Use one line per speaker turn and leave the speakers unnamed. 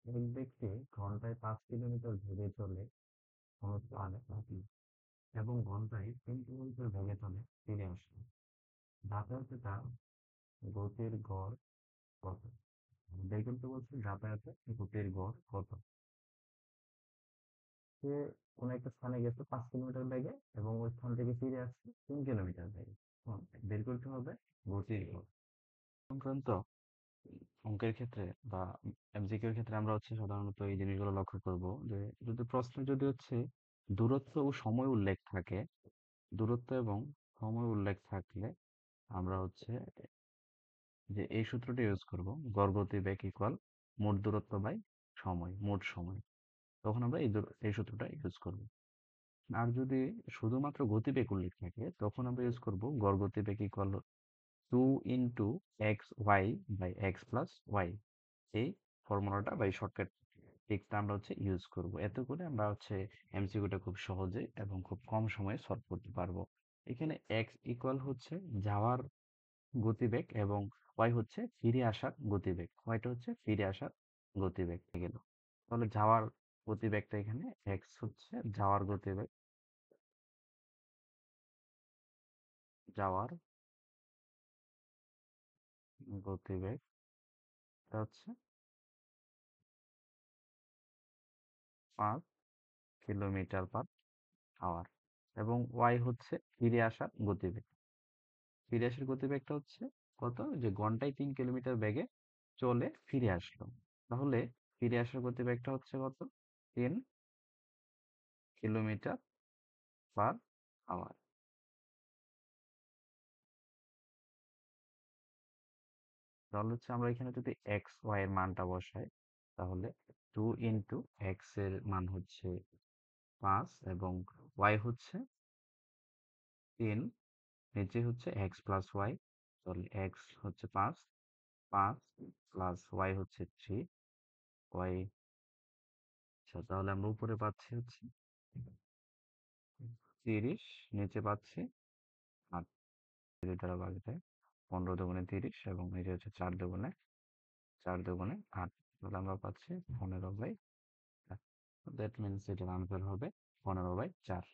এক ব্যক্তি ঘন্টায় 5 কিলোমিটার বেগে চলে কোনো স্থানে এবং ঘন্টায় 3 কিলোমিটার বেগে চলে ফিরে আসে। যাতায়াতে তার গতির গড় কত? দেখুন তো বলছে যাতায়াতে গতির গড় কত। সে কোনো একটা স্থানে গেছে 5 কিলোমিটার বেগে এবং ওই স্থান থেকে ফিরে আসছে 3 কিলোমিটার বেগে। বের করতে হবে গতির গড় সংক্রান্ত অঙ্কের ক্ষেত্রে বা এমসিকিউর ক্ষেত্রে আমরা সাধারণত এই জিনিসগুলো লক্ষ্য করব যে যদি প্রশ্নে যদি দূরত্ব ও সময় উল্লেখ থাকে, দূরত্ব এবং সময় উল্লেখ থাকলে আমরা যে এই সূত্রটি ইউজ করব, গড় গতিবেগ ইকুয়াল মোট দূরত্ব বাই সময়, মোট সময়। তখন আমরা এই সূত্রটা ইউজ করব। আর যদি শুধুমাত্র গতিবেগ উল্লেখ থাকে তখন আমরা ইউজ করব গড় গতিবেগ ইকুয়াল 2 × xy/x+y। এই ফর্মুলাটা বা এই শর্টকাট ট্রিকটা আমরা ইউজ করব। এতে করে আমরা এমসিকিউটা খুব সহজে এবং খুব কম সময়ে সলভ করতে পারবো। এখানে x ইকুয়াল যাওয়ার গতিবেগ এবং y ফিরে আসার গতিবেগ। yটা ফিরে আসার গতিবেগ গেল। তাহলে যাওয়ার গতিবেগটা এখানে x যাওয়ার গতিবেগ, যাওয়ার গতিবেগ হচ্ছে 5 কিলোমিটার/আওয়ার এবং y ফিরে আসার গতিবেগ। ফিরে আসার গতিবেগটা কত? যে ঘন্টায় 3 কিলোমিটার বেগে চলে ফিরে আসলো। তাহলে ফিরে আসার গতিবেগটা কত? 3 কিলোমিটার/আওয়ার। তাহলে আমরা এখানে যদি এক্স ওয়াই এর মানটা বসাই, তাহলে 2 × x এর মান 5 এবং y 3, নিচে x+y। তাহলে x 5, 5 প্লাস y 3, y। আচ্ছা, তাহলে আমরা উপরে পাচ্ছি 30, নিচে পাচ্ছি 8। 30 দ্বারা ভাগ দেয় 15 দুগুণে 30 এবং এই যে 4 দুগুণে 8। তাহলে আমরা পাচ্ছি 15/4। দ্যাট মিনস এটার আনসার হবে 15/4।